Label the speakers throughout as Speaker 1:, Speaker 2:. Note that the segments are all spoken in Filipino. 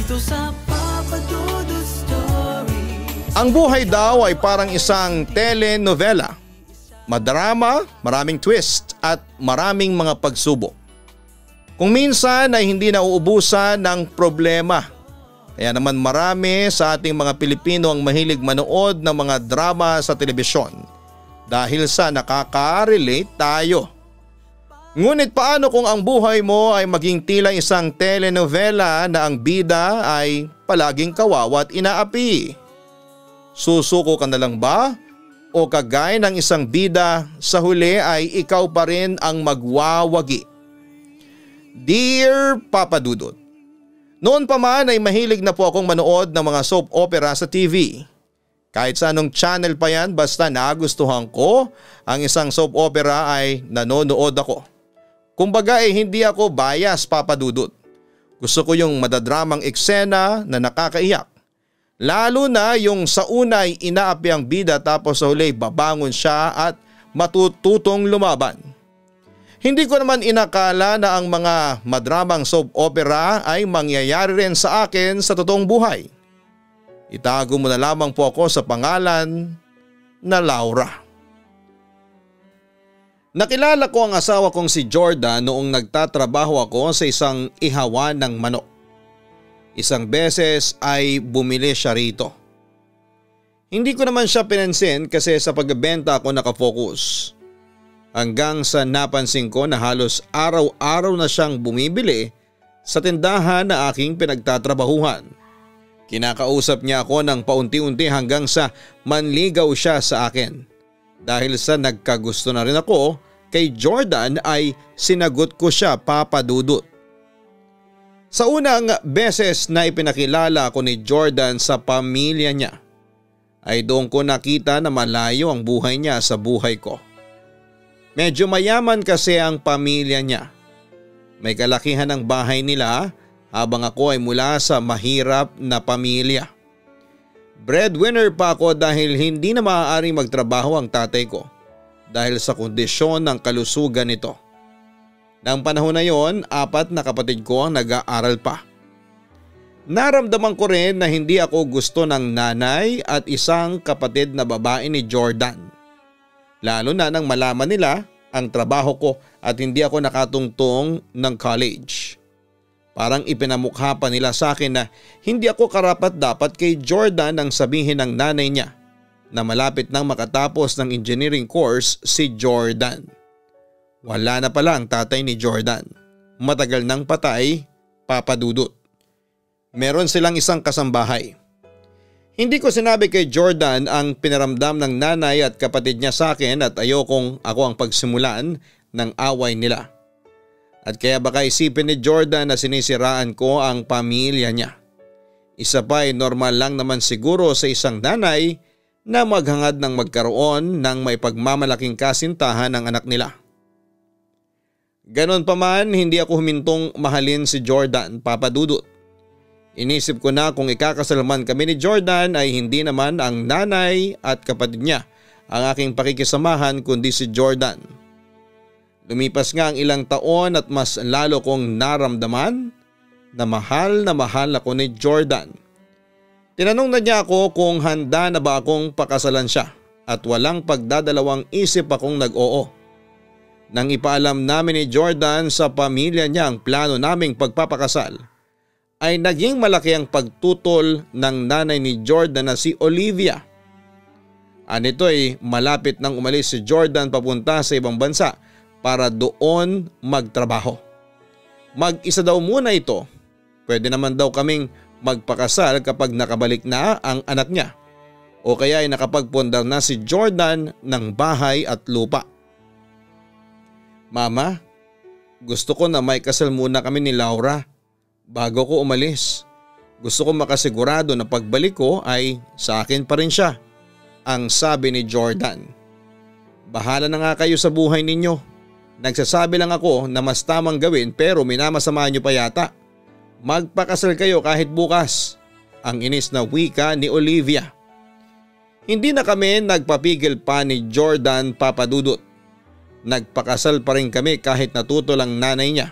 Speaker 1: dito sa Papa Dudut Stories.
Speaker 2: Ang buhay daw ay parang isang telenovela. Madrama, maraming twist at maraming mga pagsubok. Kung minsan ay hindi nauubusan ng problema. Kaya naman marami sa ating mga Pilipino ang mahilig manood ng mga drama sa telebisyon dahil sa nakaka-relate tayo. Ngunit paano kung ang buhay mo ay maging tila isang telenovela na ang bida ay palaging kawawa at inaapi? Susuko ka na lang ba? O kagaya ng isang bida, sa huli ay ikaw pa rin ang magwawagi? Dear Papa Dudut, noon pa man ay mahilig na po akong manood ng mga soap opera sa TV. Kahit sa anong channel pa yan, basta nagustuhan ko ang isang soap opera ay nanonood ako. Kumbaga ay hindi ako bias, Papa Dudut. Gusto ko yung madadramang eksena na nakakaiyak. Lalo na yung sa una ay inaapi ang bida tapos sa huli babangon siya at matututong lumaban. Hindi ko naman inakala na ang mga madramang soap opera ay mangyayari rin sa akin sa totoong buhay. Itago mo na lamang po ako sa pangalan na Laura. Nakilala ko ang asawa kong si Jordan noong nagtatrabaho ako sa isang ihawan ng manok. Isang beses ay bumili siya rito. Hindi ko naman siya pinansin kasi sa pagbebenta ako nakafocus. Hanggang sa napansin ko na halos araw-araw na siyang bumibili sa tindahan na aking pinagtatrabahuhan. Kinakausap niya ako ng paunti-unti hanggang sa manligaw siya sa akin. Dahil sa nagkagusto na rin ako kay Jordan ay sinagot ko siya, Papa Dudut. Sa unang beses na ipinakilala ako ni Jordan sa pamilya niya, ay doon ko nakita na malayo ang buhay niya sa buhay ko. Medyo mayaman kasi ang pamilya niya. May kalakihan ng bahay nila habang ako ay mula sa mahirap na pamilya. Breadwinner pa ako dahil hindi na maaaring magtrabaho ang tatay ko dahil sa kondisyon ng kalusugan nito. Nang panahon na yon, 4 na kapatid ko ang nag-aaral pa. Naramdaman ko rin na hindi ako gusto ng nanay at isang kapatid na babae ni Jordan. Lalo na nang malaman nila ang trabaho ko at hindi ako nakatungtong ng college. Parang ipinamukha pa nila sa akin na hindi ako karapat-dapat kay Jordan nang sabihin ng nanay niya na malapit nang makatapos ng engineering course si Jordan. Wala na pala ang tatay ni Jordan. Matagal nang patay, Papa Dudut. Meron silang isang kasambahay. Hindi ko sinabi kay Jordan ang pinaramdam ng nanay at kapatid niya sa akin at ayokong ako ang pagsimulan ng away nila. At kaya baka isipin ni Jordan na sinisiraan ko ang pamilya niya. Isa pa ay normal lang naman siguro sa isang nanay na maghangad ng magkaroon ng may pagmamalaking kasintahan ng anak nila. Ganon pa man, hindi ako humintong mahalin si Jordan, Papa Dudut. Inisip ko na kung ikakasal man kami ni Jordan ay hindi naman ang nanay at kapatid niya ang aking pakikisamahan kundi si Jordan. Lumipas nga ang ilang taon at mas lalo kong naramdaman na mahal ako ni Jordan. Tinanong na niya ako kung handa na ba akong pakasalan siya at walang pagdadalawang isip akong nag-oo. Nang ipaalam namin ni Jordan sa pamilya niya ang plano naming pagpapakasal, ay naging malaki ang pagtutol ng nanay ni Jordan na si Olivia. Anito ay malapit nang umalis si Jordan papunta sa ibang bansa para doon magtrabaho. Mag-isa daw muna ito. Pwede naman daw kaming magpakasal kapag nakabalik na ang anak niya o kaya ay nakapagpundar na si Jordan ng bahay at lupa. Mama, gusto ko na may kasal muna kami ni Laura bago ko umalis. Gusto ko makasigurado na pagbalik ko ay sa akin pa rin siya, ang sabi ni Jordan. Bahala na nga kayo sa buhay ninyo. Nagsasabi lang ako na mas tamang gawin pero minamasama niyo pa yata. Magpakasal kayo kahit bukas, ang inis na wika ni Olivia. Hindi na kami nagpapigil pa ni Jordan, Papa Dudut. Nagpakasal pa rin kami kahit natuto lang nanay niya.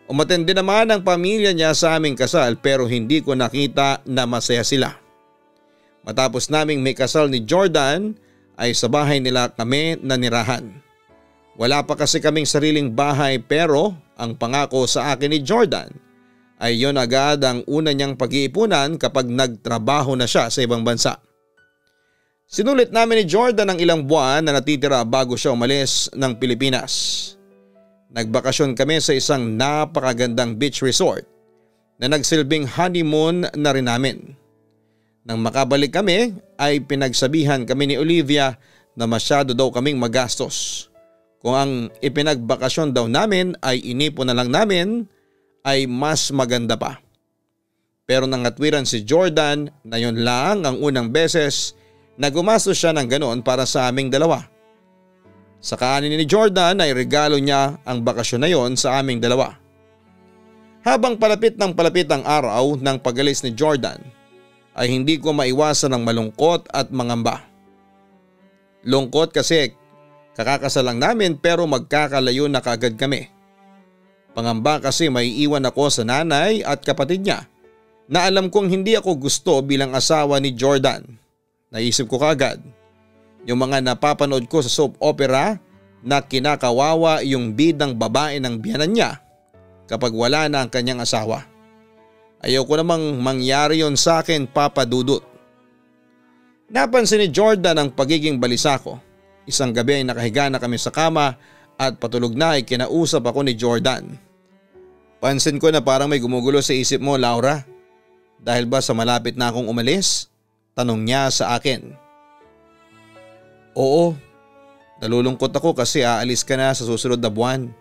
Speaker 2: Umattend din naman ang pamilya niya sa aming kasal pero hindi ko nakita na masaya sila. Matapos naming may kasal ni Jordan ay sa bahay nila kami nanirahan. Wala pa kasi kaming sariling bahay pero ang pangako sa akin ni Jordan ay yon agad ang una niyang pag-iipunan kapag nagtrabaho na siya sa ibang bansa. Sinulit namin ni Jordan ang ilang buwan na natitira bago siya umalis ng Pilipinas. Nagbakasyon kami sa isang napakagandang beach resort na nagsilbing honeymoon na rin namin. Nang makabalik kami ay pinagsabihan kami ni Olivia na masyado daw kaming magastos. Kung ang ipinagbakasyon daw namin ay inipon na lang namin ay mas maganda pa. Pero nangatwiran si Jordan na yon lang ang unang beses na gumastos siya ng ganoon para sa aming dalawa. Sa kanin ni Jordan ay regalo niya ang bakasyon na yon sa aming dalawa. Habang palapit ng palapit ang araw ng pag-alis ni Jordan ay hindi ko maiwasan ng malungkot at mangamba. Lungkot kasi kakakasal lang namin pero magkakalayo na kaagad kami. Pangamba kasi may iwan ako sa nanay at kapatid niya na alam kong hindi ako gusto bilang asawa ni Jordan. Naisip ko kaagad yung mga napapanood ko sa soap opera na kinakawawa yung bidang babae ng biyanan niya kapag wala na ang kanyang asawa. Ayaw ko namang mangyari yon sa akin, Papa Dudut. Napansin ni Jordan ang pagiging balisa ko. Isang gabi ay nakahiga na kami sa kama at patulog na ay kinausap ako ni Jordan. Pansin ko na parang may gumugulo sa isip mo, Laura. Dahil ba sa malapit na akong umalis? Tanong niya sa akin. Oo, nalulungkot ako kasi aalis ka na sa susunod na buwan.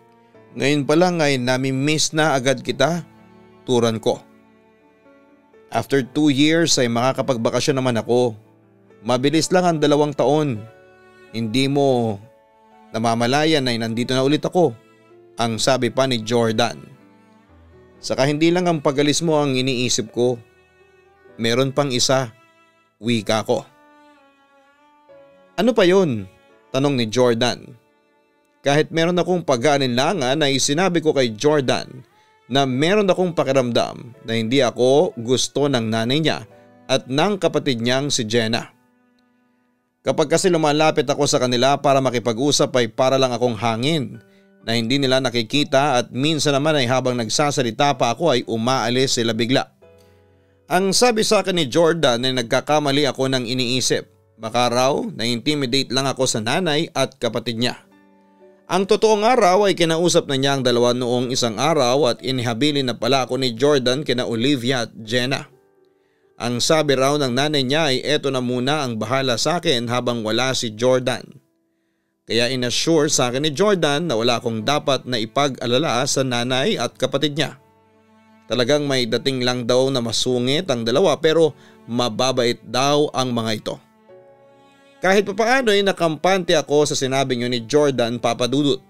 Speaker 2: Ngayon pa lang ay nami-miss na agad kita, turan ko. After 2 years ay makakapagbakasyon naman ako. Mabilis lang ang 2 taon. Hindi mo namamalayan ay nandito na ulit ako, ang sabi pa ni Jordan. Saka hindi lang ang pag-alis mo ang iniisip ko. Meron pang isa, wika ko. Ano pa yun? Tanong ni Jordan. Kahit meron akong pag-aalinlangan ay sinabi ko kay Jordan na meron akong pakiramdam na hindi ako gusto ng nanay niya at ng kapatid niyang si Jenna. Kapag kasi lumalapit ako sa kanila para makipag-usap ay para lang akong hangin na hindi nila nakikita at minsan naman ay habang nagsasalita pa ako ay umaalis sila bigla. Ang sabi sa akin ni Jordan ay nagkakamali ako ng iniisip. Baka raw na-intimidate lang ako sa nanay at kapatid niya. Ang totoong araw ay kinausap na niya ang dalawa noong isang araw at inihabilin na pala ako ni Jordan kina Olivia at Jenna. Ang sabi raw ng nanay niya ay eto na muna ang bahala sa akin habang wala si Jordan. Kaya inassure sa akin ni Jordan na wala akong dapat na ipag-alala sa nanay at kapatid niya. Talagang may dating lang daw na masungit ang dalawa pero mababait daw ang mga ito. Kahit papaano ay nakampante ako sa sinabi niyo ni Jordan, Papa Dudut.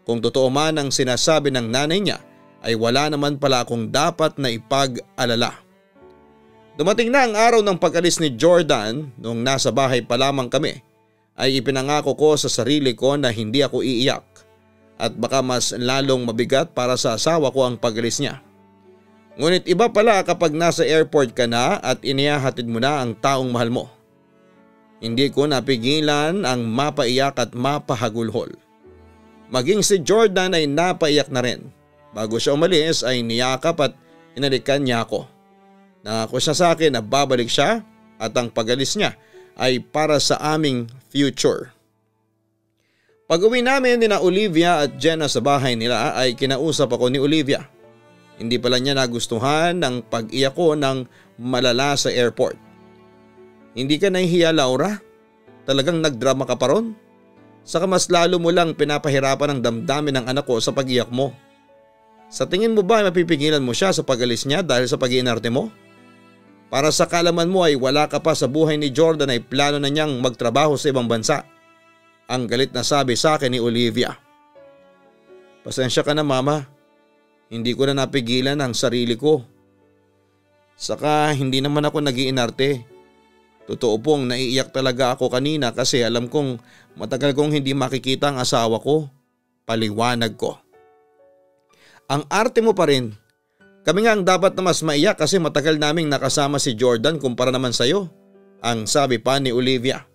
Speaker 2: Kung totoo man ang sinasabi ng nanay niya ay wala naman pala akong dapat na ipag-alala. Dumating na ang araw ng pag-alis ni Jordan. Noong nasa bahay pa lamang kami ay ipinangako ko sa sarili ko na hindi ako iiyak at baka mas lalong mabigat para sa asawa ko ang pag-alis niya. Ngunit iba pala kapag nasa airport ka na at inihahatid mo na ang taong mahal mo. Hindi ko napigilan ang mapaiyak at mapahagulhol. Maging si Jordan ay napaiyak na rin. Bago siya umalis ay niyakap at inalikan niya ako. Nangako siya sa akin na babalik siya at ang pag-alis niya ay para sa aming future. Pag-uwi namin ni Olivia at Jenna sa bahay nila ay kinausap ako ni Olivia. Hindi pala niya nagustuhan ang pag-iyak ko ng malala sa airport. Hindi ka nahihiya, Laura? Talagang nagdrama ka pa ron? Saka mas lalo mo lang pinapahirapan ang damdamin ng anak ko sa pag-iyak mo. Sa tingin mo ba ay mapipigilan mo siya sa pag-alis niya dahil sa pag-iinarte mo? Para sa kalaman mo ay wala ka pa sa buhay ni Jordan ay plano na niyang magtrabaho sa ibang bansa. Ang galit na sabi sa akin ni Olivia. Pasensya ka na, Mama. Hindi ko na napigilan ang sarili ko. Saka hindi naman ako nag-iinarte. Totoo pong naiiyak talaga ako kanina kasi alam kong matagal kong hindi makikita ang asawa ko. Paliwanag ko. Ang arte mo pa rin. Kami nga ang dapat na mas maiyak kasi matagal naming nakasama si Jordan kumpara naman sa'yo, ang sabi pa ni Olivia.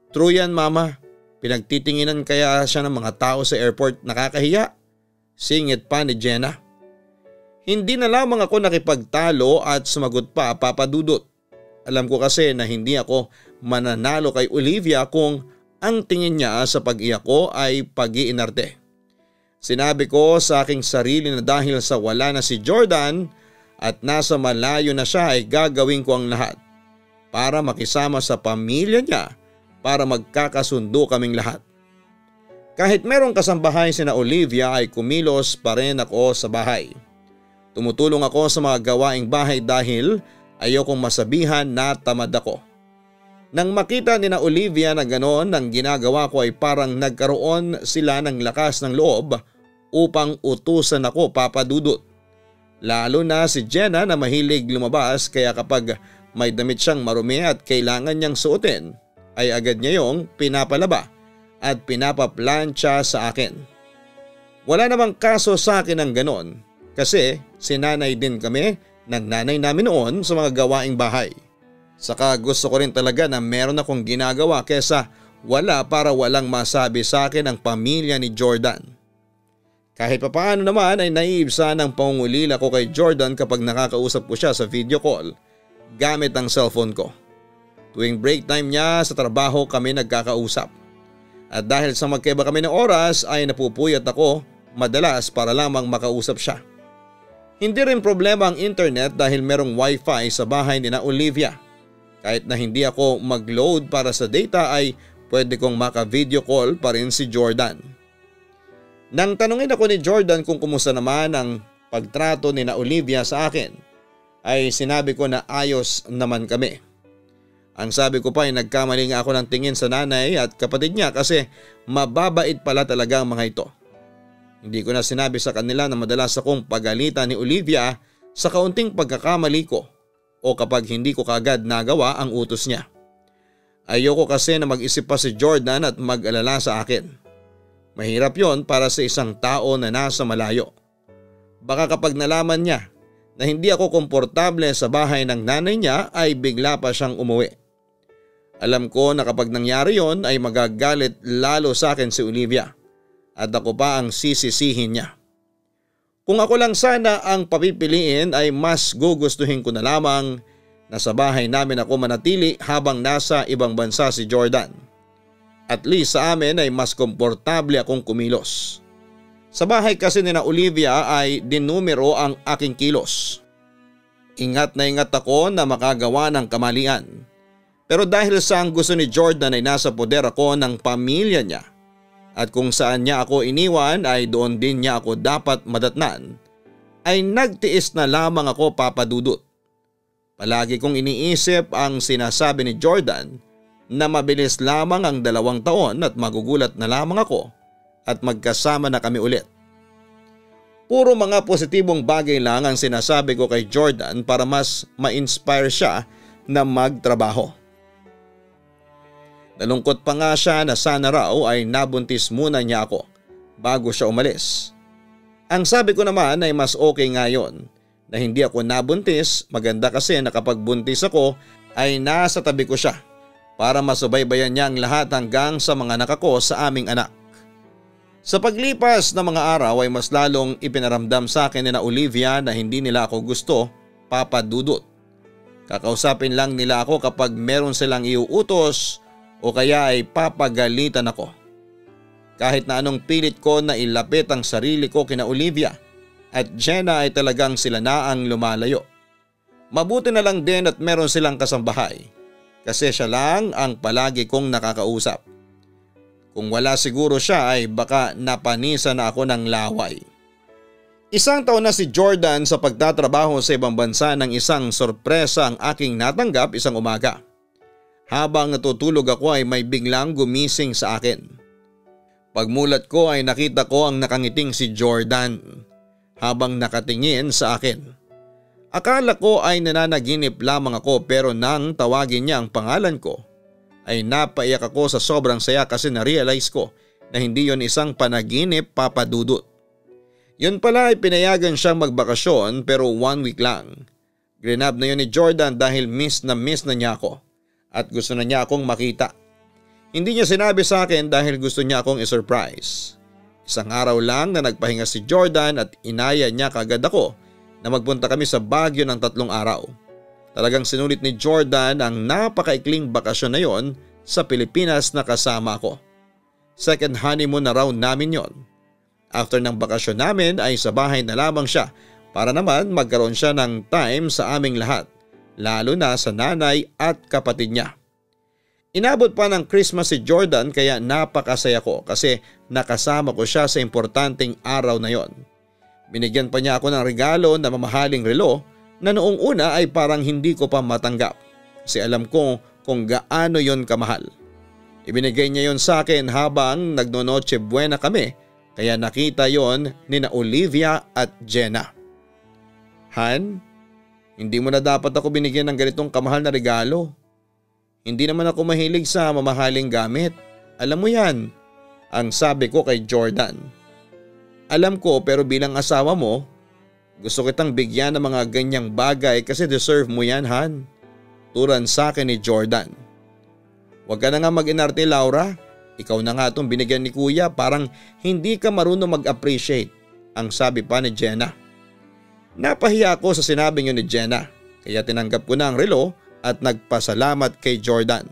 Speaker 2: True yan mama, pinagtitinginan kaya siya ng mga tao sa airport, nakakahiya. Singit pa ni Jenna. Hindi na lamang ako nakipagtalo at sumagot pa, Papa Dudut. Alam ko kasi na hindi ako mananalo kay Olivia kung ang tingin niya sa pag-iyak ko ay pag-iinarte. Sinabi ko sa aking sarili na dahil sa wala na si Jordan at nasa malayo na siya ay gagawin ko ang lahat para makisama sa pamilya niya para magkakasundo kaming lahat. Kahit merong kasambahay sina Olivia ay kumilos pa rin ako sa bahay. Tumutulong ako sa mga gawaing bahay dahil ayokong masabihan na tamad ako. Nang makita ni na Olivia na ganoon ang ginagawa ko ay parang nagkaroon sila ng lakas ng loob upang utusan ako, Papa Dudut. Lalo na si Jenna na mahilig lumabas kaya kapag may damit siyang marumi at kailangan niyang suotin ay agad niya yung pinapalaba at pinapaplansya sa akin. Wala namang kaso sa akin ang ganon kasi sinanay din kami ng nanay namin noon sa mga gawaing bahay. Saka gusto ko rin talaga na meron akong ginagawa kesa wala para walang masabi sa akin ang pamilya ni Jordan. Kahit papaano naman ay naiibsa ng pangungulila ko kay Jordan kapag nakakausap ko siya sa video call gamit ang cellphone ko. Tuwing break time niya sa trabaho kami nagkakausap. At dahil sa magkaiba kami ng oras ay napupuyat ako madalas para lamang makausap siya. Hindi rin problema ang internet dahil merong wifi sa bahay ni na Olivia. Kahit na hindi ako mag-load para sa data ay pwede kong maka-video call pa rin si Jordan. Nang tanungin ako ni Jordan kung kumusta naman ang pagtrato ni na Olivia sa akin, ay sinabi ko na ayos naman kami. Ang sabi ko pa ay nagkamali nga ako ng tingin sa nanay at kapatid niya kasi mababait pala talaga ang mga ito. Hindi ko na sinabi sa kanila na madalas akong pagalitan ni Olivia sa kaunting pagkakamali ko o kapag hindi ko kaagad nagawa ang utos niya. Ayoko kasi na mag-isip pa si Jordan at mag-alala sa akin. Mahirap yon para sa isang tao na nasa malayo. Baka kapag nalaman niya na hindi ako komportable sa bahay ng nanay niya ay bigla pa siyang umuwi. Alam ko na kapag nangyari yon ay magagalit lalo sa akin si Olivia at ako pa ang sisisihin niya. Kung ako lang sana ang papipiliin ay mas gugustuhin ko na lamang na sa bahay namin ako manatili habang nasa ibang bansa si Jordan. At least sa amin ay mas komportable akong kumilos. Sa bahay kasi ni na Olivia ay dinumero ang aking kilos. Ingat na ingat ako na makagawa ng kamalian. Pero dahil sa ang gusto ni Jordan ay nasa poder ako ng pamilya niya. At kung saan niya ako iniwan ay doon din niya ako dapat madatnan. Ay nagtiis na lamang ako, Papa Dudut. Palagi kong iniisip ang sinasabi ni Jordan na mabilis lamang ang 2 taon at magugulat na lamang ako at magkasama na kami ulit. Puro mga positibong bagay lang ang sinasabi ko kay Jordan para mas ma-inspire siya na magtrabaho. Nalungkot pa nga siya na sana raw ay nabuntis muna niya ako bago siya umalis. Ang sabi ko naman ay mas okay nga yon na hindi ako nabuntis, maganda kasi na kapag buntis ako ay nasa tabi ko siya para masubaybayan niya ang lahat hanggang sa mga anak ko sa aming anak. Sa paglipas ng mga araw ay mas lalong ipinaramdam sa akin ni na Olivia na hindi nila ako gusto, Papa Dudut. Kakausapin lang nila ako kapag meron silang iuutos o kaya ay papagalitan ako. Kahit na anong pilit ko na ilapit ang sarili ko kina Olivia at Jenna ay talagang sila na ang lumalayo. Mabuti na lang din at meron silang kasambahay. Kasi siya lang ang palagi kong nakakausap. Kung wala siguro siya ay baka napanisa na ako ng laway. 1 taon na si Jordan sa pagtatrabaho sa ibang bansa nang isang sorpresa ang aking natanggap isang umaga. Habang natutulog ako ay may biglang gumising sa akin. Pagmulat ko ay nakita ko ang nakangiting si Jordan habang nakatingin sa akin. Akala ko ay nananaginip lamang ako pero nang tawagin niya ang pangalan ko ay napaiyak ako sa sobrang saya kasi na-realize ko na hindi yon isang panaginip, Papa Dudut. Yun pala ay pinayagan siyang magbakasyon pero 1 week lang. Grinab na yun ni Jordan dahil miss na niya ako at gusto na niya akong makita. Hindi niya sinabi sa akin dahil gusto niya akong i-surprise. Isang araw lang na nagpahinga si Jordan at inaya niya kagad ako na magpunta kami sa Baguio ng 3 araw. Talagang sinulit ni Jordan ang napakaikling bakasyon na yon sa Pilipinas na kasama ko. Second honeymoon na raw namin yon. After ng bakasyon namin ay sa bahay na lamang siya para naman magkaroon siya ng time sa aming lahat, lalo na sa nanay at kapatid niya. Inabot pa ng Christmas si Jordan kaya napakasaya ko kasi nakasama ko siya sa importanteng araw na yon. Binigyan pa niya ako ng regalo na mamahaling relo na noong una ay parang hindi ko pa matanggap kasi alam ko kung gaano yon kamahal. Ibinigay niya yon sa akin habang nagnonoche buena kami kaya nakita yon ni na Olivia at Jenna. Han, hindi mo na dapat ako binigyan ng ganitong kamahal na regalo. Hindi naman ako mahilig sa mamahaling gamit. Alam mo yan, ang sabi ko kay Jordan. Alam ko pero bilang asawa mo, gusto kitang bigyan ng mga ganyang bagay kasi deserve mo yan, Han. Turan sa akin ni Jordan. Huwag ka na nga mag-inarte, Laura. Ikaw na nga itong binigyan ni Kuya, parang hindi ka marunong mag-appreciate, ang sabi pa ni Jenna. Napahiya ako sa sinabi niyo ni Jenna, kaya tinanggap ko na ang relo at nagpasalamat kay Jordan.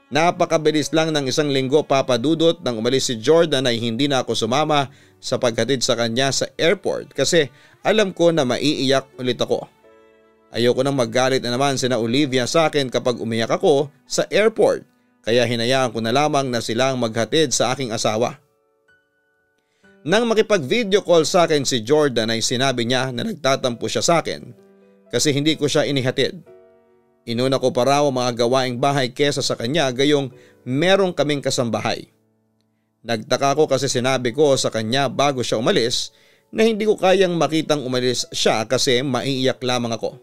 Speaker 2: Napakabilis lang ng 1 linggo, Papa Dudut, nang umalis si Jordan ay hindi na ako sumama sa paghatid sa kanya sa airport kasi alam ko na maiiyak ulit ako. Ayoko nang magalit na naman sina Olivia sa akin kapag umiyak ako sa airport kaya hinayaan ko na lamang na silang maghatid sa aking asawa. Nang makipag-video call sa akin si Jordan ay sinabi niya na nagtatampo siya sa akin kasi hindi ko siya inihatid. Inuna ko pa raw ang mga gawaing bahay kesa sa kanya gayong merong kaming kasambahay. Nagtaka ko kasi sinabi ko sa kanya bago siya umalis na hindi ko kayang makitang umalis siya kasi maiiyak lamang ako.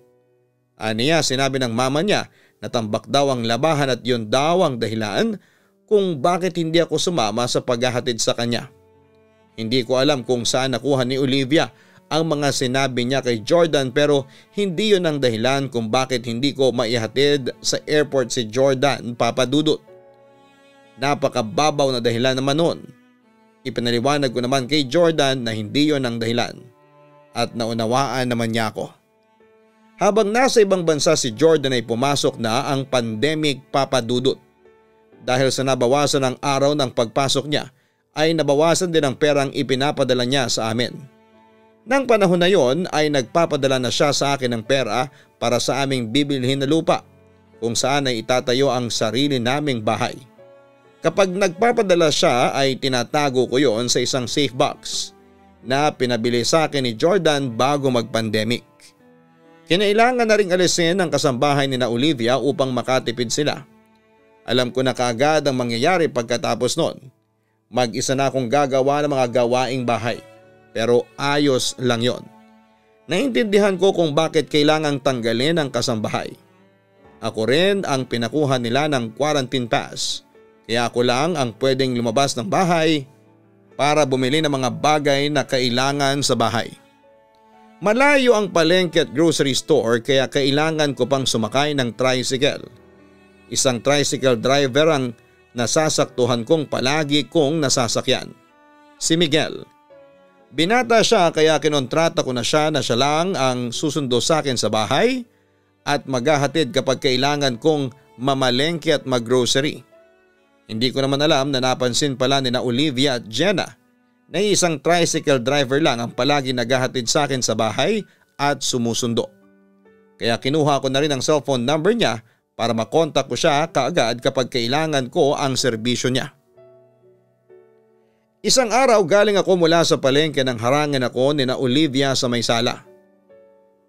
Speaker 2: Aniya sinabi ng mama niya na tambak daw ang labahan at yun daw ang dahilan kung bakit hindi ako sumama sa paghahatid sa kanya. Hindi ko alam kung saan nakuha ni Olivia ang mga sinabi niya kay Jordan pero hindi yun ang dahilan kung bakit hindi ko maihatid sa airport si Jordan, Papa Dudut. Napakababaw na dahilan naman nun. Ipinaliwanag ko naman kay Jordan na hindi yun ang dahilan at naunawaan naman niya ako. Habang nasa ibang bansa si Jordan ay pumasok na ang pandemic, Papa Dudut. Dahil sa nabawasan ng araw ng pagpasok niya ay nabawasan din ang perang ipinapadala niya sa amin. Nang panahon na yon ay nagpapadala na siya sa akin ng pera para sa aming bibilhin na lupa kung saan ay itatayo ang sarili naming bahay. Kapag nagpapadala siya ay tinatago ko yon sa isang safe box na pinabili sa akin ni Jordan bago mag-pandemic. Kinailangan na ring alisin ang kasambahay ni na Olivia upang makatipid sila. Alam ko na kaagad ang mangyayari pagkatapos nun. Mag-isa na akong gagawa ng mga gawaing bahay. Pero ayos lang yon. Naintindihan ko kung bakit kailangang tanggalin ang kasambahay. Ako rin ang pinakuha nila ng quarantine pass. Kaya ako lang ang pwedeng lumabas ng bahay para bumili ng mga bagay na kailangan sa bahay. Malayo ang palengke at grocery store kaya kailangan ko pang sumakay ng tricycle. Isang tricycle driver ang nasasaktuhan kong palagi kong nasasakyan. Si Miguel. Binata siya kaya kinontrata ko na siya lang ang susundo sa akin sa bahay at maghahatid kapag kailangan kong mamalengke at maggrocery. Hindi ko naman alam na napansin pala ni na Olivia at Jenna na isang tricycle driver lang ang palagi naghahatid sa akin sa bahay at sumusundo. Kaya kinuha ko na rin ang cellphone number niya para makontak ko siya kaagad kapag kailangan ko ang serbisyo niya. Isang araw galing ako mula sa palengke nang harangan ako ni na Olivia sa may sala.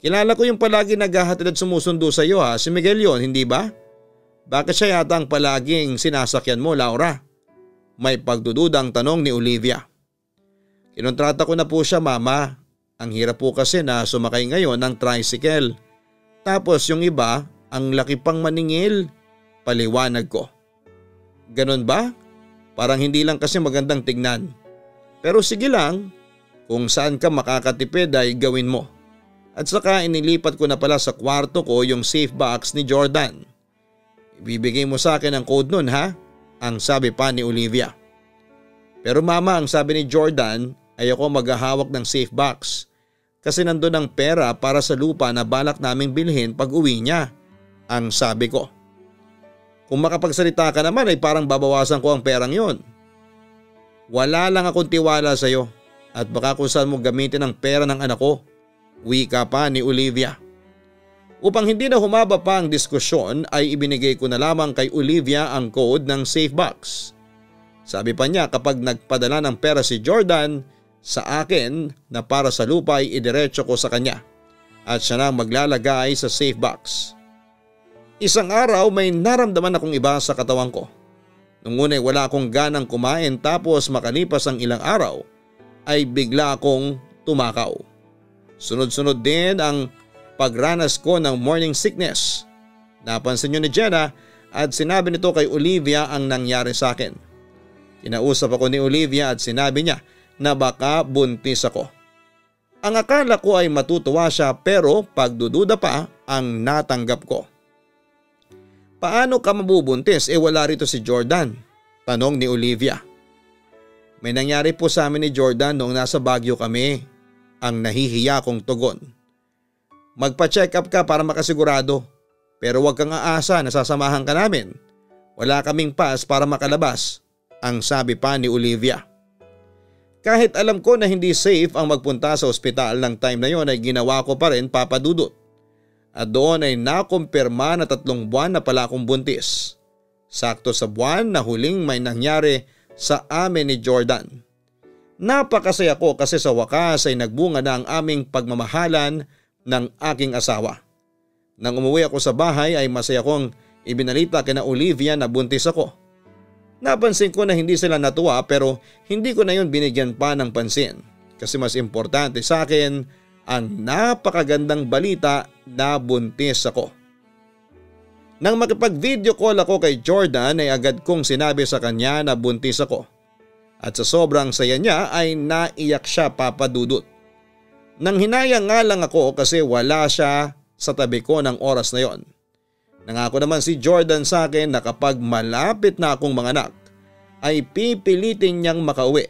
Speaker 2: Kilala ko yung palagi naghahatid at sumusundo sa iyo ha, si Miguel yon, hindi ba? Bakit siya yata ang palaging sinasakyan mo, Laura? May pagdududang tanong ni Olivia. Kinontrata ko na po siya, Mama. Ang hirap po kasi na sumakay ngayon ng tricycle. Tapos yung iba, ang laki pang maningil. Paliwanag ko. Ganon ba? Parang hindi lang kasi magandang tignan. Pero sige lang, Kung saan ka makakatipid ay gawin mo. At saka inilipat ko na pala sa kwarto ko yung safe box ni Jordan. Ibibigay mo sa akin ang code nun ha? Ang sabi pa ni Olivia. Pero mama, ang sabi ni Jordan ay ako maghahawak ng safe box. Kasi nandun ang pera para sa lupa na balak naming bilhin pag uwi niya. Ang sabi ko. Kung makapagsalita ka naman ay parang babawasan ko ang perang yon. Wala lang akong tiwala sa iyo at baka kung saan mo gamitin ang pera ng anak ko. Wika pa ni Olivia. Upang hindi na humaba pa ang diskusyon ay ibinigay ko na lamang kay Olivia ang code ng safe box. Sabi pa niya kapag nagpadala ng pera si Jordan sa akin na para sa lupa ay idiretso ko sa kanya at siya na maglalagay sa safe box. Isang araw may naramdaman akong iba sa katawan ko. Nung una ay wala akong ganang kumain tapos makalipas ang ilang araw ay bigla akong tumakaw. Sunod-sunod din ang pagranas ko ng morning sickness. Napansin niyo ni Jenna at sinabi nito kay Olivia ang nangyari sa akin. Kinausap ako ni Olivia at sinabi niya na baka buntis ako. Ang akala ko ay matutuwa siya pero pagdududa pa ang natanggap ko. Paano ka mabubuntis wala rito si Jordan? Tanong ni Olivia. May nangyari po sa amin ni Jordan noong nasa Baguio kami. Ang nahihiya kong tugon. Magpa-check up ka para makasigurado. Pero huwag kang aasa na sasamahan ka namin. Wala kaming pass para makalabas. Ang sabi pa ni Olivia. Kahit alam ko na hindi safe ang magpunta sa ospital ng time na yon ay ginawa ko pa rin papadudot. At doon ay nakumpirma na 3 buwan na pala akong buntis. Sakto sa buwan na huling may nangyari sa amin ni Jordan. Napakasaya ko kasi sa wakas ay nagbunga na ang aming pagmamahalan ng aking asawa. Nang umuwi ako sa bahay ay masaya kong ibinalita kina Olivia na buntis ako. Napansin ko na hindi sila natuwa pero hindi ko na yun binigyan pa ng pansin kasi mas importante sa akin ang napakagandang balita na buntis ako. Nang makipag-video call ako kay Jordan ay agad kong sinabi sa kanya na buntis ako. At sa sobrang saya niya ay naiyak siya papadudot. Nang hinayang nga lang ako kasi wala siya sa tabi ko ng oras na yon. Nangako naman si Jordan sa akin na kapag malapit na akong manganak ay pipilitin niyang makauwi.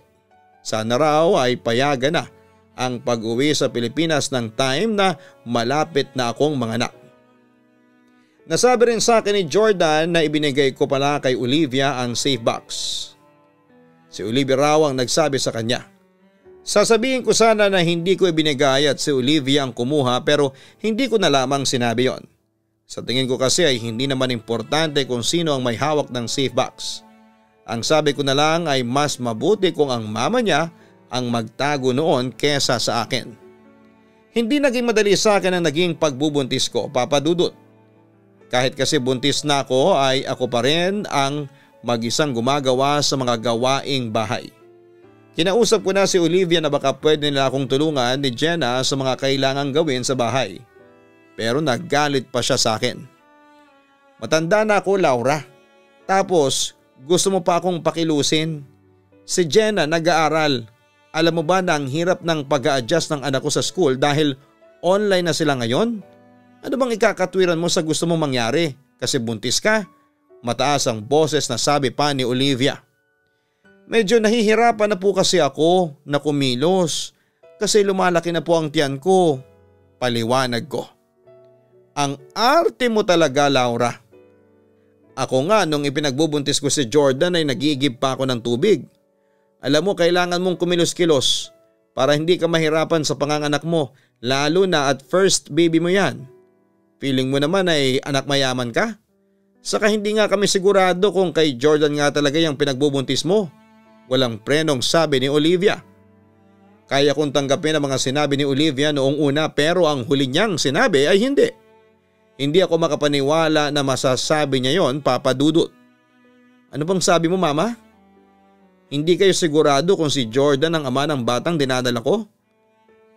Speaker 2: Sana raw ay payagan na ang pag-uwi sa Pilipinas ng time na malapit na akong manganak. Nasabi rin sa akin ni Jordan na ibinigay ko pala kay Olivia ang safe box. Si Olivia raw ang nagsabi sa kanya. Sasabihin ko sana na hindi ko ibinigay at si Olivia ang kumuha pero hindi ko na lamang sinabi yon. Sa tingin ko kasi ay hindi naman importante kung sino ang may hawak ng safe box. Ang sabi ko na lang ay mas mabuti kung ang mama niya ang magtago noon kesa sa akin. Hindi naging madali sa akin ang naging pagbubuntis ko, papadudot. Kahit kasi buntis na ako ay ako pa rin ang mag-isang gumagawa sa mga gawaing bahay. Kinausap ko na si Olivia na baka pwede nila akong tulungan ni Jenna sa mga kailangang gawin sa bahay. Pero naggalit pa siya sa akin. Matanda na ako, Laura. Tapos gusto mo pa akong pakilusin. Si Jenna nag-aaral. Alam mo ba na ang hirap ng pag-a-adjust ng anak ko sa school dahil online na sila ngayon? Ano bang ikakatwiran mo sa gusto mong mangyari? Kasi buntis ka? Mataas ang boses na sabi pa ni Olivia. Medyo nahihirapan na po kasi ako na kumilos kasi lumalaki na po ang tiyan ko. Paliwanag ko. Ang arte mo talaga, Laura. Ako nga nung ipinagbubuntis ko si Jordan ay nag-iigib pa ako ng tubig. Alam mo kailangan mong kumilos-kilos para hindi ka mahirapan sa panganganak mo lalo na at first baby mo yan. Feeling mo naman ay anak mayaman ka? Saka hindi nga kami sigurado kung kay Jordan nga talaga yung pinagbubuntis mo. Walang prenong sabi ni Olivia. Kaya kong tanggapin ang mga sinabi ni Olivia noong una pero ang huli niyang sinabi ay hindi. Hindi ako makapaniwala na masasabi niya yon, papadudot. Ano bang sabi mo, mama? Hindi kayo sigurado kung si Jordan ang ama ng batang dinadala ko?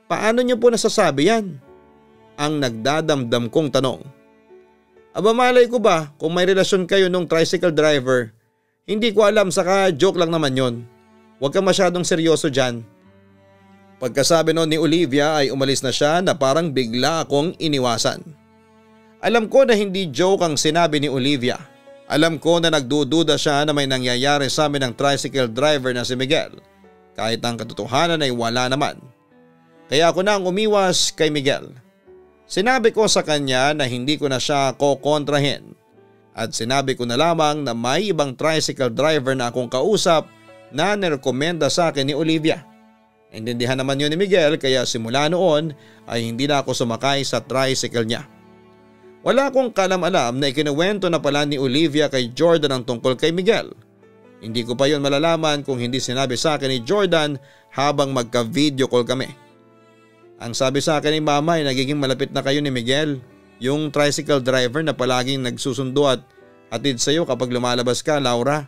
Speaker 2: Paano niyo po nasasabi yan? Ang nagdadamdam kong tanong. Aba malay ko ba kung may relasyon kayo nung tricycle driver? Hindi ko alam, saka joke lang naman yon. Huwag ka masyadong seryoso dyan. Pagkasabi noon ni Olivia ay umalis na siya na parang bigla akong iniwasan. Alam ko na hindi joke ang sinabi ni Olivia. Alam ko na nagdududa siya na may nangyayari sa amin ng tricycle driver na si Miguel kahit ang katotohanan ay wala naman. Kaya ako na ang umiwas kay Miguel. Sinabi ko sa kanya na hindi ko na siya kokontrahin at sinabi ko na lamang na may ibang tricycle driver na akong kausap na nirekomenda sa akin ni Olivia. Intindihan naman yun ni Miguel kaya simula noon ay hindi na ako sumakay sa tricycle niya. Wala akong kalam-alam na ikinuwento na pala ni Olivia kay Jordan ang tungkol kay Miguel. Hindi ko pa yun malalaman kung hindi sinabi sa akin ni Jordan habang magka-video call kami. Ang sabi sa akin ni Mama ay nagiging malapit na kayo ni Miguel, yung tricycle driver na palaging nagsusundo at hatid sa iyo kapag lumalabas ka, Laura.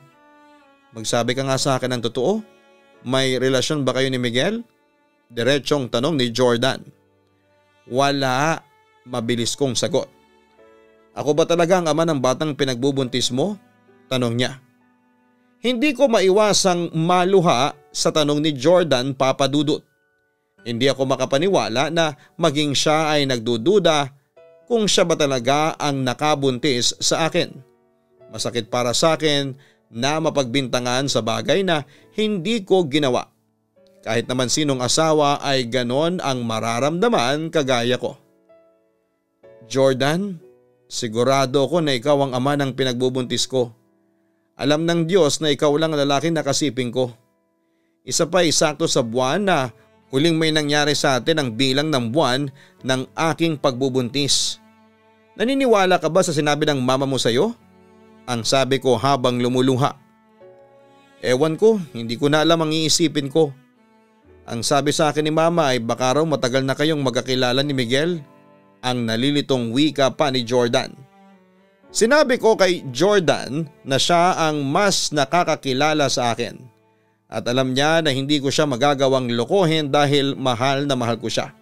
Speaker 2: Magsabi ka nga sa akin ng totoo. May relasyon ba kayo ni Miguel? Diretsong tanong ni Jordan. Wala, mabilis kong sagot. Ako ba talaga ang ama ng batang pinagbubuntis mo? Tanong niya. Hindi ko maiwasang maluha sa tanong ni Jordan, Papa Dudut. Hindi ako makapaniwala na maging siya ay nagdududa kung siya ba talaga ang nakabuntis sa akin. Masakit para sa akin na mapagbintangan sa bagay na hindi ko ginawa. Kahit naman sinong asawa ay ganon ang mararamdaman kagaya ko. Jordan, sigurado ko na ikaw ang ama ng pinagbubuntis ko. Alam ng Diyos na ikaw lang ang lalaki na kasiping ko. Isa pa sakto sa buwan na huling may nangyari sa atin ang bilang ng buwan ng aking pagbubuntis. Naniniwala ka ba sa sinabi ng mama mo sa iyo? Ang sabi ko habang lumuluha. Ewan ko, hindi ko na alam ang iisipin ko. Ang sabi sa akin ni Mama ay baka raw matagal na kayong magkakilala ni Miguel. Ang nalilitong wika pa ni Jordan. Sinabi ko kay Jordan na siya ang mas nakakakilala sa akin. At alam niya na hindi ko siya magagawang lokohin dahil mahal na mahal ko siya.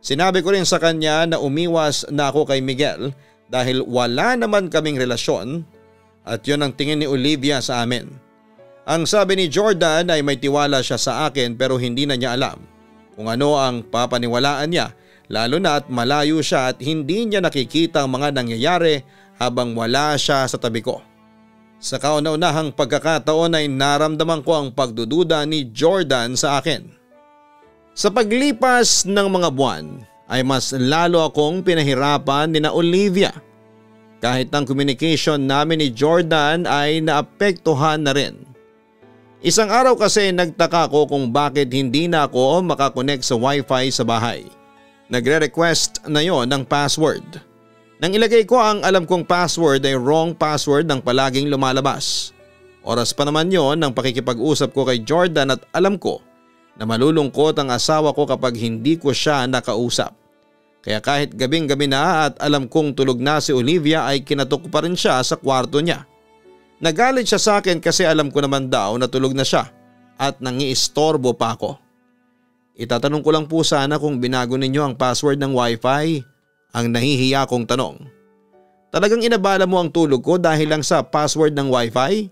Speaker 2: Sinabi ko rin sa kanya na umiwas na ako kay Miguel dahil wala naman kaming relasyon. At yun ang tingin ni Olivia sa amin. Ang sabi ni Jordan ay may tiwala siya sa akin pero hindi na niya alam kung ano ang papaniwalaan niya, lalo na at malayo siya at hindi niya nakikita ang mga nangyayari habang wala siya sa tabi ko. Sa kauna-unahang pagkakataon ay naramdaman ko ang pagdududa ni Jordan sa akin. Sa paglipas ng mga buwan ay mas lalo akong pinahirapan ni na Olivia. Kahit ang communication namin ni Jordan ay naapektuhan na rin. Isang araw kasi nagtaka ko kung bakit hindi na ako makakonect sa wifi sa bahay. Nagre-request na yon ng password. Nang ilagay ko ang alam kong password ay wrong password ang palaging lumalabas. Oras pa naman yon ng pakikipag-usap ko kay Jordan at alam ko na malulungkot ang asawa ko kapag hindi ko siya nakausap. Kaya kahit gabing-gabi na at alam kong tulog na si Olivia ay kinatok pa rin siya sa kwarto niya. Nagalit siya sa akin kasi alam ko naman daw na tulog na siya at nangiistorbo pa ako. Itatanong ko lang po sana kung binago ninyo ang password ng wifi, ang nahihiya kong tanong. Talagang inabala mo ang tulog ko dahil lang sa password ng wifi?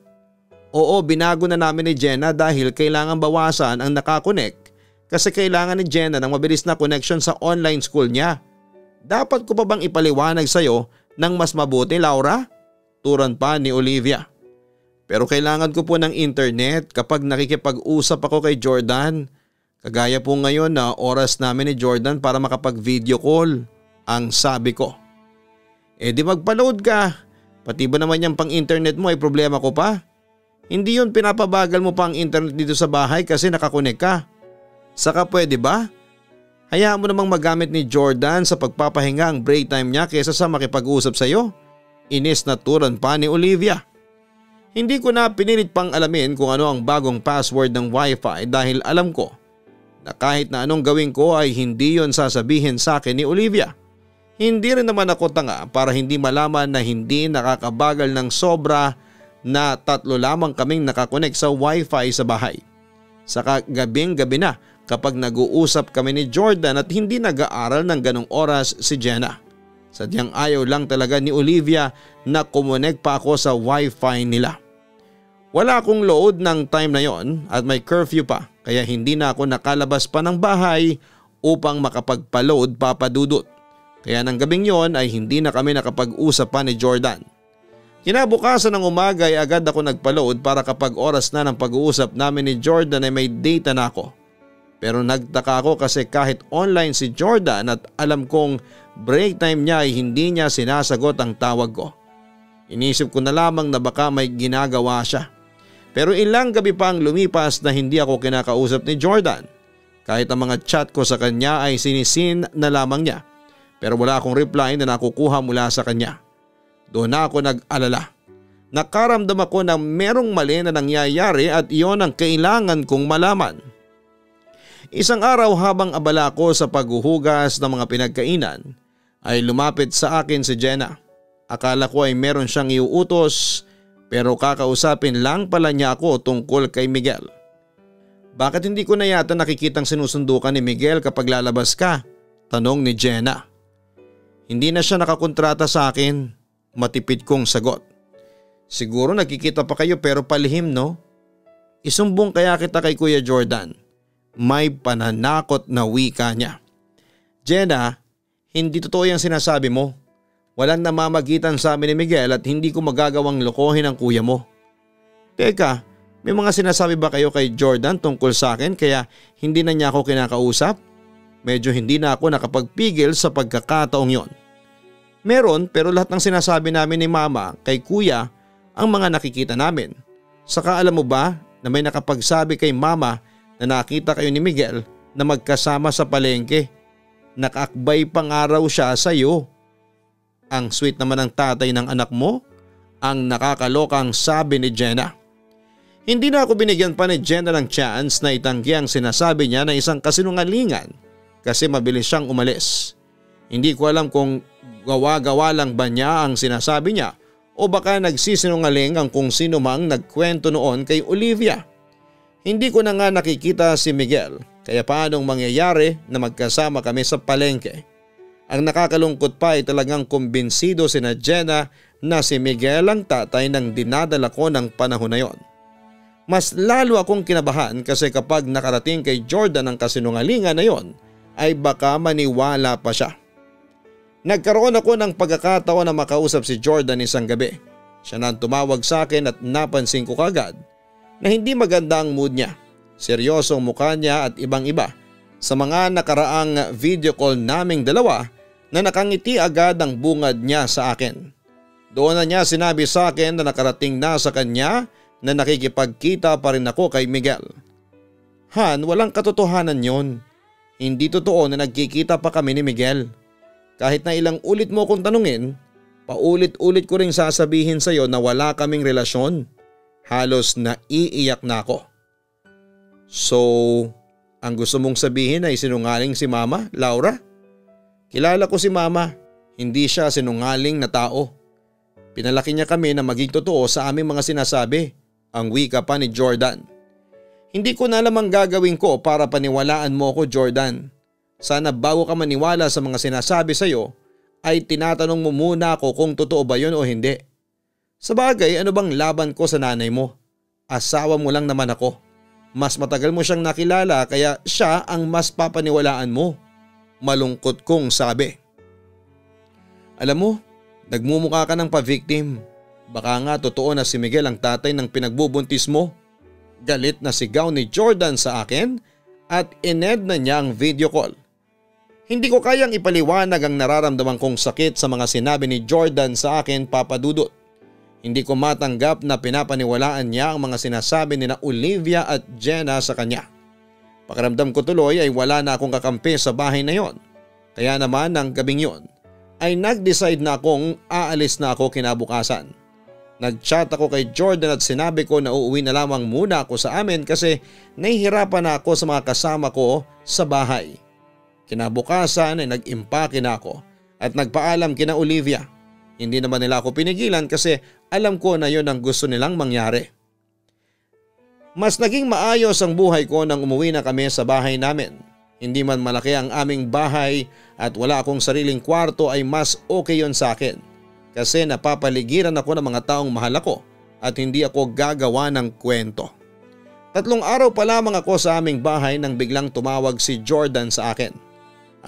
Speaker 2: Oo, binago na namin ni Jenna dahil kailangan bawasan ang nakakonek. Kasi kailangan ni Jenna ng mabilis na connection sa online school niya. Dapat ko pa bang ipaliwanag sa'yo ng mas mabuti, Laura? Turan pa ni Olivia. Pero kailangan ko po ng internet kapag nakikipag-usap ako kay Jordan. Kagaya po ngayon na oras namin ni Jordan para makapag-video call. Ang sabi ko. Di magpa-load ka. Pati ba naman yung pang-internet mo ay problema ko pa? Hindi yun pinapabagal mo pa ang internet dito sa bahay kasi nakakonek ka. Saka pwede ba? Hayaan mo namang magamit ni Jordan sa pagpapahinga ang break time niya kaysa sa makipag-usap sa iyo. Inis na turan pa ni Olivia. Hindi ko na pinilit pang alamin kung ano ang bagong password ng wifi dahil alam ko na kahit na anong gawin ko ay hindi yon sasabihin sa akin ni Olivia. Hindi rin naman ako tanga para hindi malaman na hindi nakakabagal ng sobra na 3 lamang kaming nakakonek sa wifi sa bahay. Saka gabing-gabi na kapag nag-uusap kami ni Jordan at hindi nag-aaral ng ganong oras si Jenna. Sadyang ayaw lang talaga ni Olivia na kumonek pa ako sa wifi nila. Wala akong load ng time na yon at may curfew pa kaya hindi na ako nakalabas pa ng bahay upang makapagpa-load papadudot. Kaya ng gabing yon ay hindi na kami nakapag-usap pa ni Jordan. Kinabukasan ng umaga ay agad ako nagpa-load para kapag oras na ng pag-uusap namin ni Jordan ay may data na ako. Pero nagtaka ako kasi kahit online si Jordan at alam kong break time niya ay hindi niya sinasagot ang tawag ko. Inisip ko na lamang na baka may ginagawa siya. Pero ilang gabi pa ang lumipas na hindi ako kinakausap ni Jordan. Kahit ang mga chat ko sa kanya ay sinisin na lamang niya. Pero wala akong reply na nakukuha mula sa kanya. Doon na ako nag-alala. Nakaramdam ako na merong mali na nangyayari at iyon ang kailangan kong malaman. Isang araw habang abala ko sa paghuhugas ng mga pinagkainan ay lumapit sa akin si Jenna. Akala ko ay meron siyang iuutos pero kakausapin lang pala niya ako tungkol kay Miguel. Bakit hindi ko na yata nakikitang sinusundukan ni Miguel kapag lalabas ka? Tanong ni Jenna. Hindi na siya nakakontrata sa akin. Matipid kong sagot. Siguro nagkikita pa kayo pero palihim no? Isumbong kaya kita kay Kuya Jordan. May pananakot na wika niya. Jenna, hindi totoo yung sinasabi mo. Walang namamagitan sa amin ni Miguel at hindi ko magagawang lokohin ang kuya mo. Teka, may mga sinasabi ba kayo kay Jordan tungkol sa akin kaya hindi na niya ako kinakausap? Medyo hindi na ako nakapagpigil sa pagkakataong yon. Meron pero lahat ng sinasabi namin ni Mama kay Kuya ang mga nakikita namin. Saka alam mo ba na may nakapagsabi kay Mama na nakita kayo ni Miguel na magkasama sa palengke. Nakaakbay pang araw siya sa iyo. Ang sweet naman ng tatay ng anak mo, ang nakakalokang sabi ni Jenna. Hindi na ako binigyan pa ni Jenna ng chance na itanggi ang sinasabi niya na isang kasinungalingan kasi mabilis siyang umalis. Hindi ko alam kung gawa-gawa lang ba niya ang sinasabi niya o baka nagsisinungaling ang kung sino mang nagkwento noon kay Olivia. Hindi ko na nga nakikita si Miguel kaya paanong mangyayari na magkasama kami sa palengke. Ang nakakalungkot pa ay talagang kumbinsido sina Jenna na si Miguel ang tatay ng dinadala ko ng panahon na yon. Mas lalo akong kinabahan kasi kapag nakarating kay Jordan ang kasinungalingan na yon ay baka maniwala pa siya. Nagkaroon ako ng pagkakataon na makausap si Jordan isang gabi. Siya na tumawag sa akin at napansin ko kagad na hindi maganda ang mood niya. Seryosong mukha niya at ibang iba sa mga nakaraang video call naming dalawa na nakangiti agad ang bungad niya sa akin. Doon na niya sinabi sa akin na nakarating na sa kanya na nakikipagkita pa rin ako kay Miguel. Han, walang katotohanan yon. Hindi totoo na nagkikita pa kami ni Miguel. Kahit na ilang ulit mo kong tanungin, paulit-ulit ko ring sasabihin sa iyo na wala kaming relasyon. Halos naiiyak na ako. So, ang gusto mong sabihin ay sinungaling si Mama, Laura? Kilala ko si Mama, hindi siya sinungaling na tao. Pinalaki niya kami na maging totoo sa aming mga sinasabi, ang wika pa ni Jordan. Hindi ko na alam ang gagawin ko para paniwalaan mo ko, Jordan. Sana bago ka maniwala sa mga sinasabi sa iyo ay tinatanong mo muna ako kung totoo ba yun o hindi. Sa bagay, ano bang laban ko sa nanay mo? Asawa mo lang naman ako. Mas matagal mo siyang nakilala kaya siya ang mas papaniwalaan mo. Malungkot kong sabi. Alam mo, nagmumukha ka ng pa-victim. Baka nga totoo na si Miguel ang tatay ng pinagbubuntis mo. Galit na sigaw ni Jordan sa akin at ined na niya ang video call. Hindi ko kayang ipaliwanag ang nararamdaman kong sakit sa mga sinabi ni Jordan sa akin, Papa Dudut. Hindi ko matanggap na pinapaniwalaan niya ang mga sinasabi ni na Olivia at Jenna sa kanya. Pakiramdam ko tuloy ay wala na akong kakampi sa bahay na yon. Kaya naman ng gabing yon ay nag-decide na akong aalis na ako kinabukasan. Nag-chat ako kay Jordan at sinabi ko na uuwi na lamang muna ako sa amin kasi nahihirapan na ako sa mga kasama ko sa bahay. Kinabukasan ay nag-impake na ako at nagpaalam kina Olivia. Hindi naman nila ako pinigilan kasi alam ko na yon ang gusto nilang mangyari. Mas naging maayos ang buhay ko nang umuwi na kami sa bahay namin. Hindi man malaki ang aming bahay at wala akong sariling kwarto ay mas okay yon sa akin. Kasi napapaligiran ako ng mga taong mahal ako at hindi ako gagawa ng kwento. 3 araw pa lamang ako sa aming bahay nang biglang tumawag si Jordan sa akin.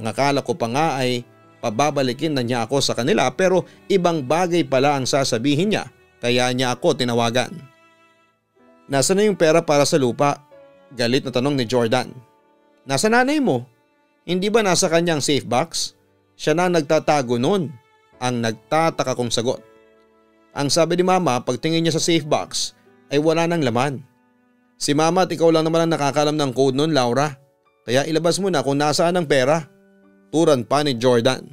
Speaker 2: Ang akala ko pa nga ay pababalikin na niya ako sa kanila pero ibang bagay pala ang sasabihin niya kaya niya ako tinawagan. "Nasaan na yung pera para sa lupa?" Galit na tanong ni Jordan. "Nasa nanay mo? Hindi ba nasa kanyang safe box? Siya na nagtatago nun," ang nagtataka kong sagot. Ang sabi ni mama pagtingin niya sa safe box ay wala nang laman. "Si mama at ikaw lang naman ang nakakalam ng code nun, Laura. Kaya ilabas mo na kung nasaan ang pera," turan pa ni Jordan.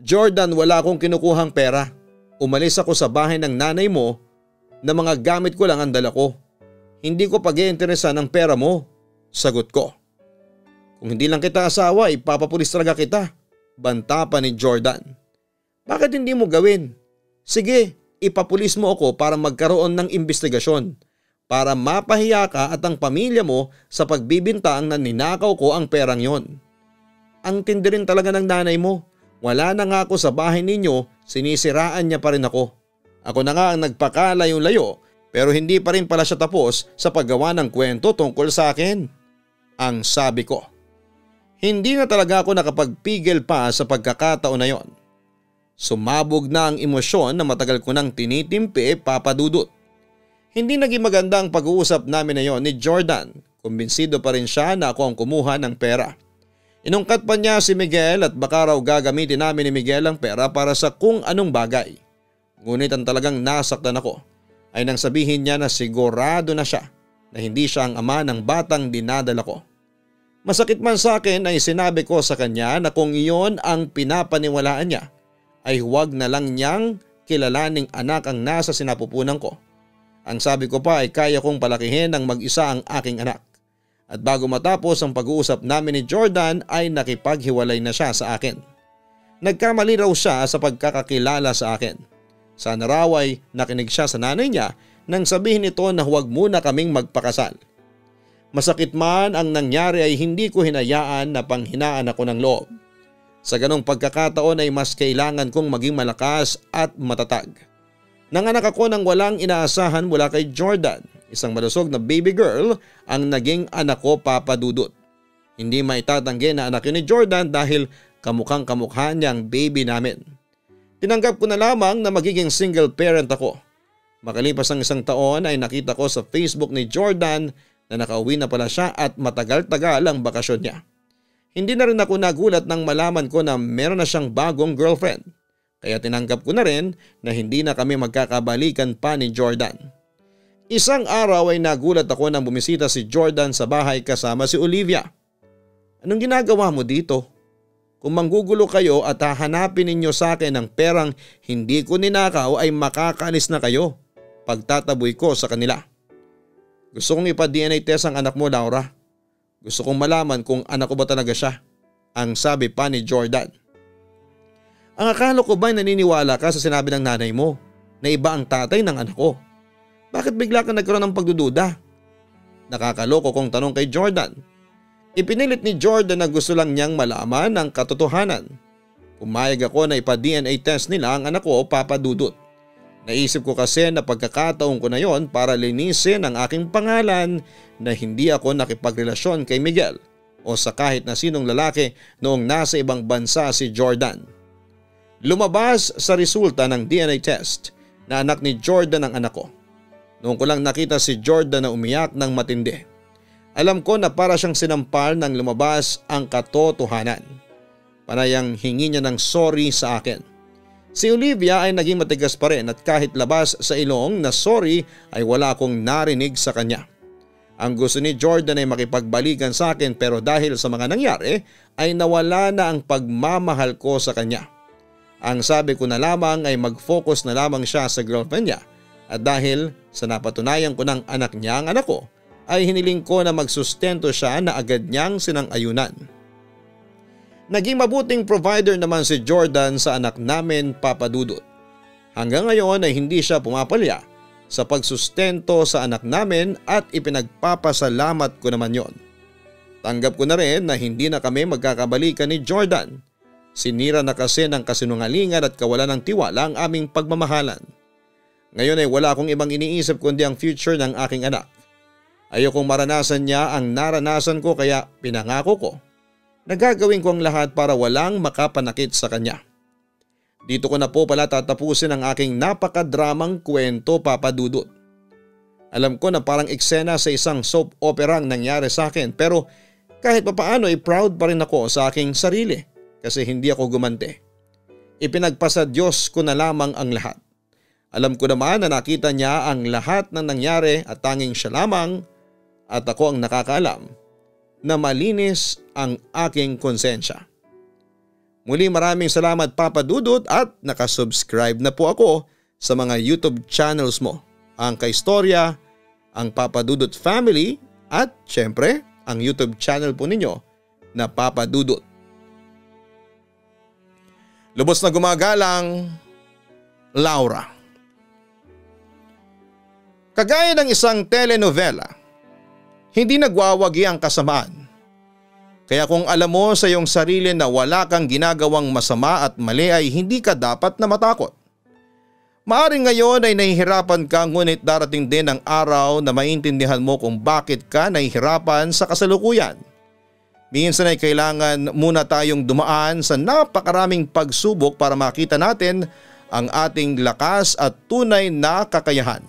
Speaker 2: "Jordan, wala akong kinukuhang pera. Umalis ako sa bahay ng nanay mo na mga gamit ko lang ang dala ko. Hindi ko pag-iinteresan ng pera mo," sagot ko. "Kung hindi lang kita asawa, ipapapulis talaga kita," banta pa ni Jordan. "Bakit hindi mo gawin? Sige, ipapulis mo ako para magkaroon ng investigasyon. Para mapahiya ka at ang pamilya mo sa pagbibintang na ninakaw ko ang perang yon." Ang tindi rin talaga ng nanay mo. Wala na nga ako sa bahay ninyo, sinisiraan niya pa rin ako. Ako na nga ang nagpakalayo-layo pero hindi pa rin pala siya tapos sa paggawa ng kwento tungkol sa akin, ang sabi ko. Hindi na talaga ako nakapagpigil pa sa pagkakataon na yon. Sumabog na ang emosyon na matagal ko nang tinitimpi, Papa Dudut. Hindi naging maganda ang pag-uusap namin na yon ni Jordan. Kumbinsido pa rin siya na ako ang kumuha ng pera. Inungkat pa niya si Miguel at baka raw gagamitin namin ni Miguel ang pera para sa kung anong bagay. Ngunit ang talagang nasaktan ako ay nang sabihin niya na sigurado na siya na hindi siya ang ama ng batang dinadala ko. Masakit man sa akin ay sinabi ko sa kanya na kung iyon ang pinapaniwalaan niya ay huwag na lang niyang kilalaning anak ang nasa sinapupunan ko. Ang sabi ko pa ay kaya kong palakihin ng mag-isa ang aking anak. At bago matapos ang pag-uusap namin ni Jordan ay nakipaghiwalay na siya sa akin. Nagkamali raw siya sa pagkakakilala sa akin. Sana raw ay nakinig siya sa nanay niya nang sabihin nito na huwag muna kaming magpakasal. Masakit man ang nangyari ay hindi ko hinayaan na panghinaan ako ng loob. Sa ganong pagkakataon ay mas kailangan kong maging malakas at matatag. Nanganak ako ng walang inaasahan mula kay Jordan. Isang malusog na baby girl ang naging anak ko, Papa Dudut. Hindi maitatanggi na anak yun ni Jordan dahil kamukhang kamukha niyang baby namin. Tinanggap ko na lamang na magiging single parent ako. Makalipas ang 1 taon ay nakita ko sa Facebook ni Jordan na nakauwi na pala siya at matagal-tagal ang bakasyon niya. Hindi na rin ako nagulat nang malaman ko na meron na siyang bagong girlfriend. Kaya tinanggap ko na rin na hindi na kami magkakabalikan pa ni Jordan. Isang araw ay nagulat ako nang bumisita si Jordan sa bahay kasama si Olivia. "Anong ginagawa mo dito? Kung manggugulo kayo at hahanapin ninyo sa akin ng perang hindi ko ninakaw ay makakaalis na kayo," pagtataboy ko sa kanila. "Gusto kong ipa-DNA test ang anak mo, Laura. Gusto kong malaman kung anak ko ba talaga siya," ang sabi pa ni Jordan. "Ang akala ko ba naniniwala ka sa sinabi ng nanay mo na iba ang tatay ng anak ko? Bakit bigla ka nagkaroon ng pagdududa?" Nakakaloko kong tanong kay Jordan. Ipinilit ni Jordan na gusto lang niyang malaman ang katotohanan. Pumayag ako na ipa-DNA test nila ang anak ko, Papa Dudut. Naisip ko kasi na pagkakataon ko na yon para linisin ang aking pangalan na hindi ako nakipagrelasyon kay Miguel o sa kahit na sinong lalaki noong nasa ibang bansa si Jordan. Lumabas sa resulta ng DNA test na anak ni Jordan ang anak ko. Noong ko lang nakita si Jordan na umiyak ng matindi. Alam ko na para siyang sinampal nang lumabas ang katotohanan. Panayang hingi niya ng sorry sa akin. Si Olivia ay naging matigas pa rin at kahit labas sa ilong na sorry ay wala akong narinig sa kanya. Ang gusto ni Jordan ay makipagbalikan sa akin pero dahil sa mga nangyari ay nawala na ang pagmamahal ko sa kanya. Ang sabi ko na lamang ay mag-focus na lamang siya sa girlfriend niya at dahil sa napatunayan ko ng anak niya ang anak ko ay hiniling ko na magsustento siya na agad niyang sinang-ayunan. Naging mabuting provider naman si Jordan sa anak namin, Papa Dudut. Hanggang ngayon ay hindi siya pumapalya sa pagsustento sa anak namin at ipinagpapasalamat ko naman yon. Tanggap ko na rin na hindi na kami magkakabalikan ni Jordan. Sinira na kasi ng kasinungalingan at kawalan ng tiwala ang aming pagmamahalan. Ngayon ay wala akong ibang iniisip kundi ang future ng aking anak. Ayokong maranasan niya ang naranasan ko kaya pinangako ko na gagawin ko ang lahat para walang makapanakit sa kanya. Dito ko na po pala tatapusin ang aking napakadramang kwento, Papa Dudut. Alam ko na parang eksena sa isang soap opera ang nangyari sa akin pero kahit papaano ay proud pa rin ako sa aking sarili kasi hindi ako gumante. Ipinagpasa Diyos ko na lamang ang lahat. Alam ko naman na nakita niya ang lahat ng nangyari at tanging siya lamang at ako ang nakakaalam na malinis ang aking konsensya. Muli maraming salamat Papa Dudut at nakasubscribe na po ako sa mga YouTube channels mo. Ang Kaistorya, ang Papa Dudut Family at syempre ang YouTube channel po ninyo na Papa Dudut. Lubos na gumagalang, Laura. Kagaya ng isang telenovela, hindi nagwawagi ang kasamaan. Kaya kung alam mo sa iyong sarili na wala kang ginagawang masama at mali ay hindi ka dapat na matakot. Maaring ngayon ay nahihirapan ka ngunit darating din ang araw na maintindihan mo kung bakit ka nahihirapan sa kasalukuyan. Minsan ay kailangan muna tayong dumaan sa napakaraming pagsubok para makita natin ang ating lakas at tunay na kakayahan.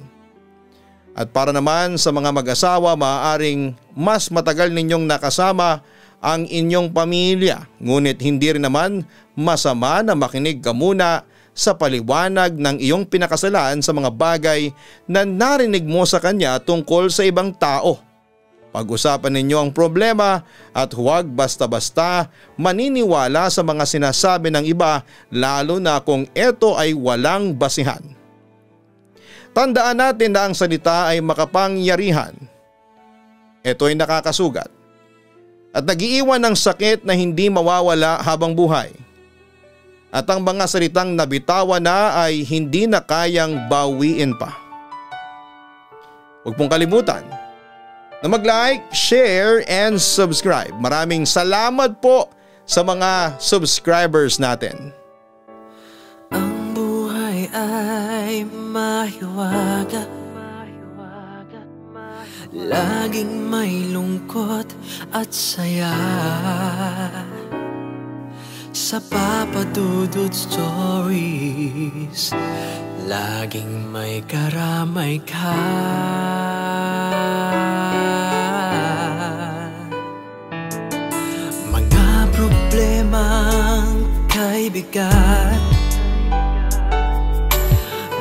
Speaker 2: At para naman sa mga mag-asawa, maaaring mas matagal ninyong nakasama ang inyong pamilya. Ngunit hindi rin naman masama na makinig ka muna sa paliwanag ng iyong pinakasalan sa mga bagay na narinig mo sa kanya tungkol sa ibang tao. Pag-usapan ninyo ang problema at huwag basta-basta maniniwala sa mga sinasabi ng iba lalo na kung ito ay walang basihan. Tandaan natin na ang salita ay makapangyarihan. Ito ay nakakasugat at nag-iiwan ng sakit na hindi mawawala habang buhay. At ang mga salitang nabitawan na ay hindi na kayang bawiin pa. Huwag pong kalimutan na mag-like, share and subscribe. Maraming salamat po sa mga subscribers natin.
Speaker 1: Ang buhay ay mahiwaga, laging may lungkot at saya. Sa Papa Dudut Stories, laging may karamay ka. Mga problemang kay bigat,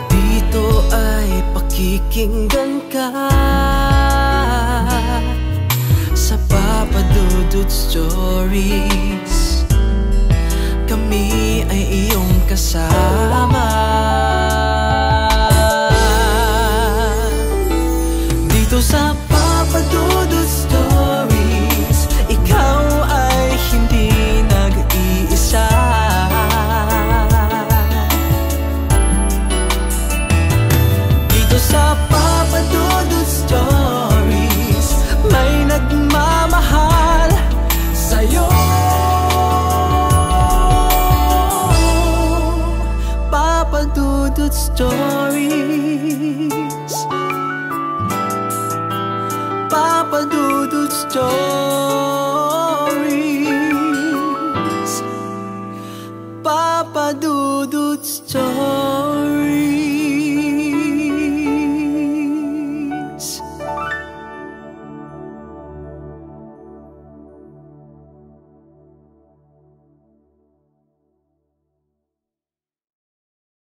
Speaker 1: dito ay pakikinggan ka. Sa Papa Dudut Stories, kami ay iyong kasama. Dito sa Papa Dudut Stories, ikaw ay hindi nag-iisa. Dito sa Papa Dudut Stories, may nagmamahal sa'yo. Papa Dudut Stories, Papa Dudut Stories, Papa Dudut Stories.